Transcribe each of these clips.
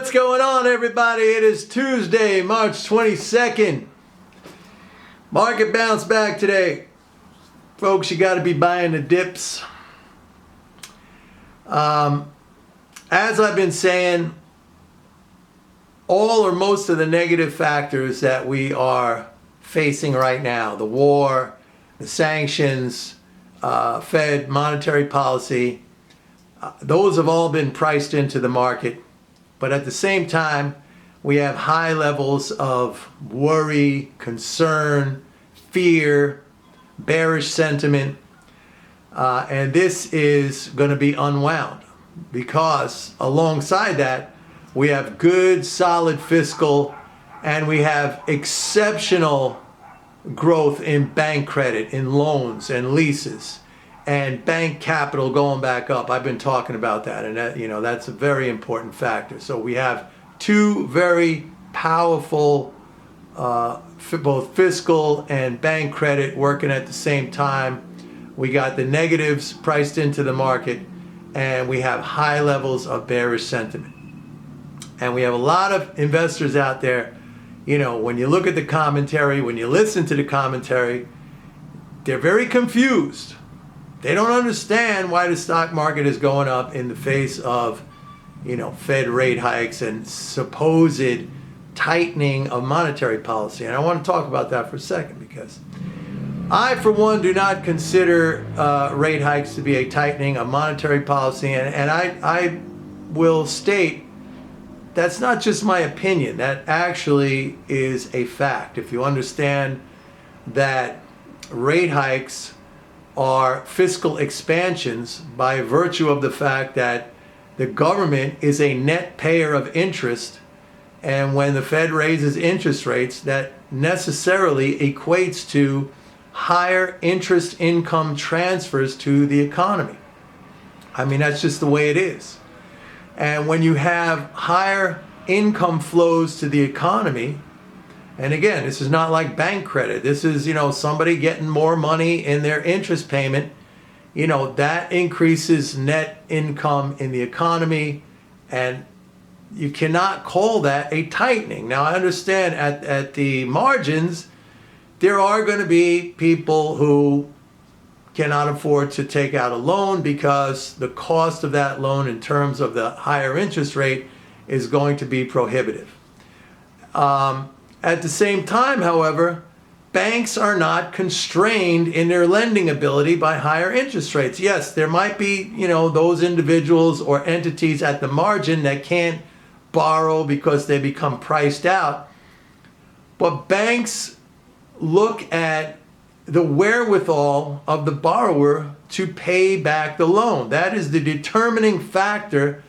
what's going on, everybody? It is Tuesday, March 22nd. Market bounced back today. Folks, you got to be buying the dips. As I've been saying, all or most of the negative factors that we are facing right now, the war, the sanctions, Fed monetary policy, those have all been priced into the market. But at the same time, we have high levels of worry, concern, fear, bearish sentiment. And this is going to be unwound because alongside that, we have good, solid fiscal, and we have exceptional growth in bank credit, in loans and leases, and bank capital going back up. I've been talking about that, and that's a very important factor. So we have two very powerful, both fiscal and bank credit working at the same time. We got the negatives priced into the market, and we have high levels of bearish sentiment. And we have a lot of investors out there, when you look at the commentary, when you listen to the commentary, they're very confused. They don't understand why the stock market is going up in the face of, Fed rate hikes and supposed tightening of monetary policy. And I want to talk about that for a second because I, for one, do not consider rate hikes to be a tightening of monetary policy. And I will state that's not just my opinion. That actually is a fact. If you understand that rate hikes are fiscal expansions by virtue of the fact that the government is a net payer of interest, and when the Fed raises interest rates, that necessarily equates to higher interest income transfers to the economy. I mean, that's just the way it is. And when you have higher income flows to the economy, and again, this is not like bank credit. This is, somebody getting more money in their interest payment. That increases net income in the economy, and you cannot call that a tightening. Now, I understand at the margins, there are going to be people who cannot afford to take out a loan because the cost of that loan in terms of the higher interest rate is going to be prohibitive. At the same time, however, banks are not constrained in their lending ability by higher interest rates. Yes, there might be, those individuals or entities at the margin that can't borrow because they become priced out. But banks look at the wherewithal of the borrower to pay back the loan. That is the determining factor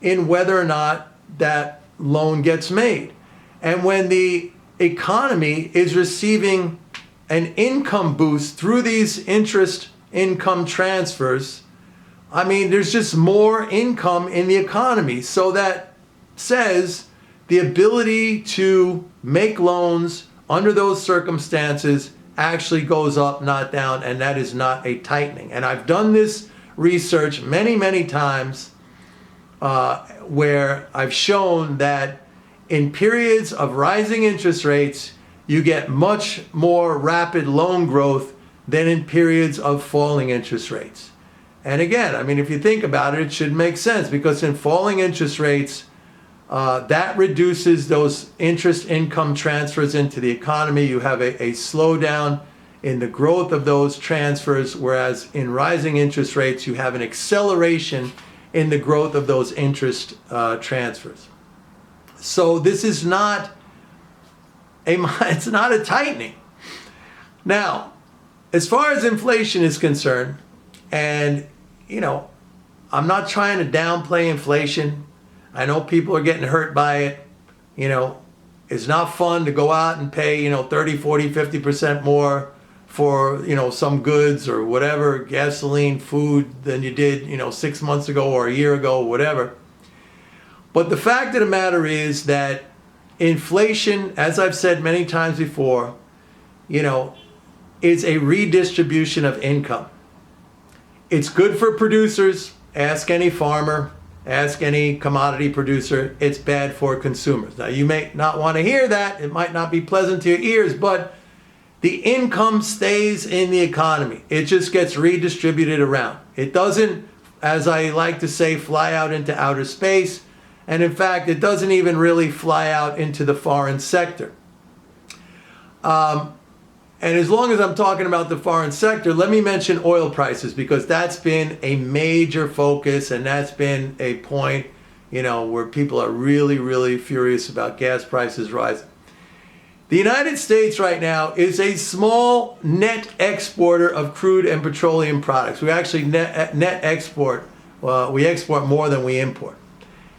in whether or not that loan gets made. And when the economy is receiving an income boost through these interest income transfers, there's just more income in the economy. So that says the ability to make loans under those circumstances actually goes up, not down, and that is not a tightening. And I've done this research many, many times where I've shown that in periods of rising interest rates, you get much more rapid loan growth than in periods of falling interest rates. And again, if you think about it, it should make sense because in falling interest rates, that reduces those interest income transfers into the economy. You have a slowdown in the growth of those transfers, whereas in rising interest rates, you have an acceleration in the growth of those interest transfers. So this is it's not a tightening. Now, as far as inflation is concerned, and I'm not trying to downplay inflation. I know people are getting hurt by it. It's not fun to go out and pay, 30, 40, 50% more for, some goods or whatever, gasoline, food than you did, 6 months ago or a year ago, whatever. But the fact of the matter is that inflation, as I've said many times before, is a redistribution of income. It's good for producers. Ask any farmer. Ask any commodity producer, it's bad for consumers. Now, you may not want to hear that. It might not be pleasant to your ears, but the income stays in the economy. It just gets redistributed around. It doesn't, as I like to say, fly out into outer space. And in fact, it doesn't even really fly out into the foreign sector. And as long as I'm talking about the foreign sector, let me mention oil prices, because that's been a major focus, and that's been a point, where people are really, really furious about gas prices rising. The United States right now is a small net exporter of crude and petroleum products. We actually net export, we export more than we import.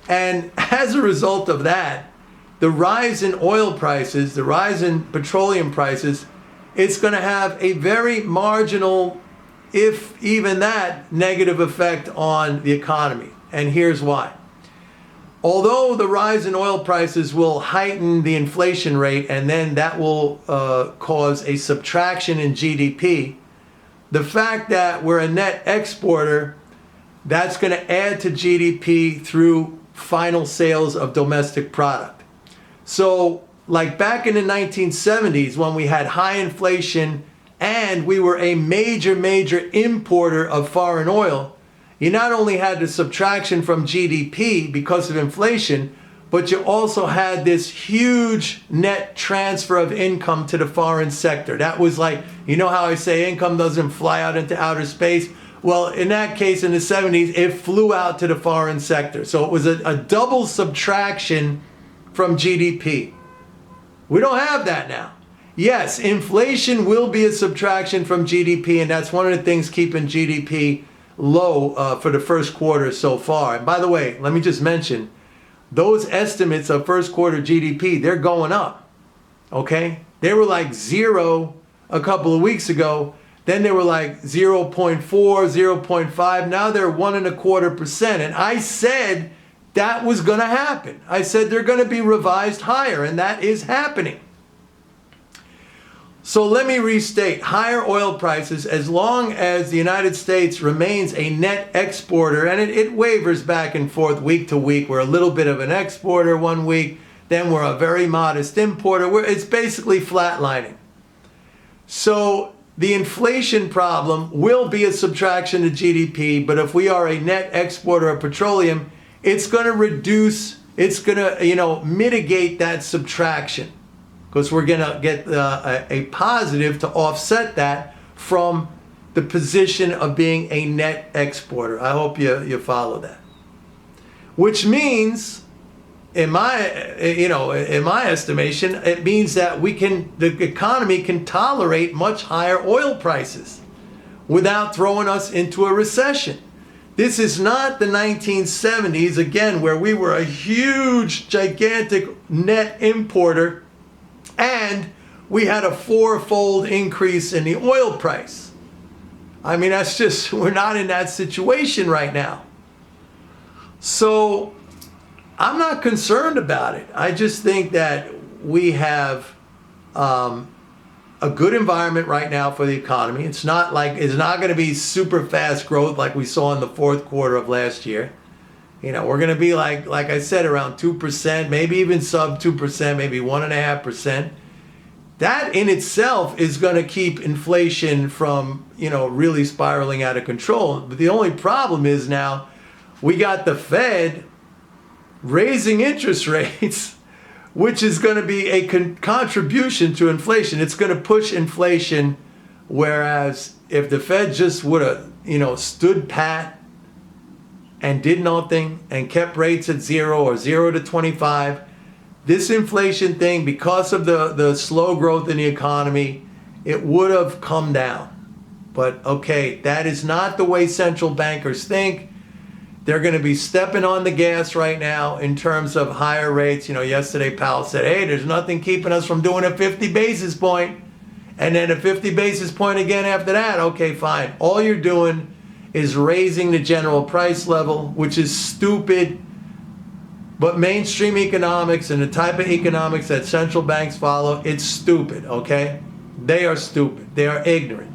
And as a result of that, the rise in oil prices, the rise in petroleum prices, it's going to have a very marginal, if even that, negative effect on the economy. And here's why. Although the rise in oil prices will heighten the inflation rate, and then that will cause a subtraction in GDP, the fact that we're a net exporter, that's going to add to GDP through final sales of domestic product. So, like back in the 1970s, when we had high inflation and we were a major importer of foreign oil, you not only had the subtraction from GDP because of inflation, but you also had this huge net transfer of income to the foreign sector. That was like, how I say income doesn't fly out into outer space? Well, in that case, in the 70s, it flew out to the foreign sector. So it was a double subtraction from GDP. We don't have that now. Yes, inflation will be a subtraction from GDP, and that's one of the things keeping GDP low for the first quarter so far. And by the way, let me just mention, those estimates of first quarter GDP, they're going up, okay? They were like 0 a couple of weeks ago. Then they were like 0.4, 0.5. Now they're 1.25%. And I said that was going to happen. I said they're going to be revised higher, and that is happening. So let me restate, higher oil prices, as long as the United States remains a net exporter, and it wavers back and forth week to week. We're a little bit of an exporter one week, then we're a very modest importer. It's basically flatlining. So the inflation problem will be a subtraction to GDP, but if we are a net exporter of petroleum, it's going to reduce, it's going to, mitigate that subtraction, because we're going to get a positive to offset that from the position of being a net exporter. I hope you follow that. Which means, in my estimation, it means that the economy can tolerate much higher oil prices without throwing us into a recession. This is not the 1970s, again, where we were a huge, gigantic net importer and we had a 4-fold increase in the oil price. I mean, we're not in that situation right now. So I'm not concerned about it. I just think that we have a good environment right now for the economy. It's not going to be super fast growth like we saw in the fourth quarter of last year. We're going to be like I said, around 2%, maybe even sub 2%, maybe 1.5%. That in itself is going to keep inflation from, really spiraling out of control. But the only problem is now we got the Fed raising interest rates, which is going to be a contribution to inflation. It's going to push inflation, whereas if the Fed just would have, stood pat and did nothing and kept rates at 0 or 0 to 25, this inflation thing, because of the slow growth in the economy, it would have come down. But okay, that is not the way central bankers think. They're going to be stepping on the gas right now in terms of higher rates. Yesterday Powell said, hey, there's nothing keeping us from doing a 50 basis point. And then a 50 basis point again after that. Okay, fine. All you're doing is raising the general price level, which is stupid. But mainstream economics and the type of economics that central banks follow, it's stupid, okay? They are stupid. They are ignorant.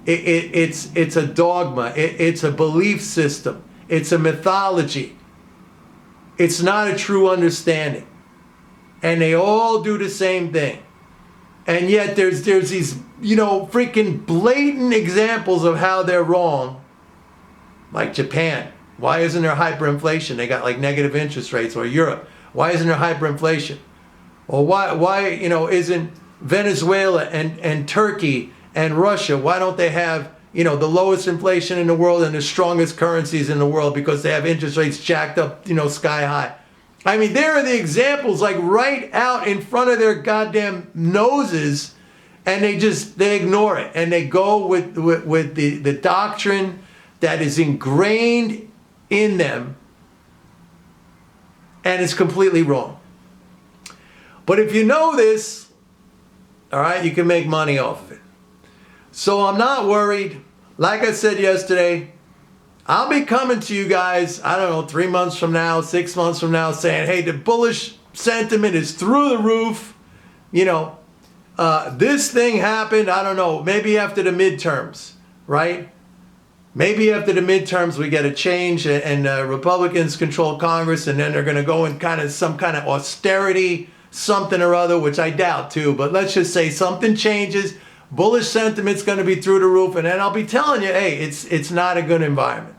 It's a dogma. It's a belief system. It's a mythology. It's not a true understanding. And they all do the same thing. And yet there's these, freaking blatant examples of how they're wrong. Like Japan. Why isn't there hyperinflation? They got like negative interest rates. Or Europe. Why isn't there hyperinflation? Or why isn't Venezuela and Turkey and Russia, why don't they have, the lowest inflation in the world and the strongest currencies in the world because they have interest rates jacked up, sky high? I mean, there are the examples like right out in front of their goddamn noses, and they ignore it, and they go with the doctrine that is ingrained in them, and it's completely wrong. But if you know this, all right, you can make money off of it. So I'm not worried. Like I said yesterday, I'll be coming to you guys, I don't know, 3 months from now, 6 months from now, saying, hey, the bullish sentiment is through the roof. This thing happened, I don't know, maybe after the midterms, right? Maybe after the midterms we get a change and Republicans control Congress, and then they're going to go in some kind of austerity, something or other, which I doubt too. But let's just say something changes. Bullish sentiment's going to be through the roof, and then I'll be telling you, hey, it's not a good environment.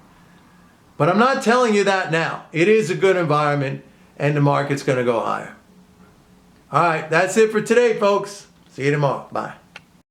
But I'm not telling you that now. It is a good environment, and the market's going to go higher. All right, that's it for today, folks. See you tomorrow. Bye.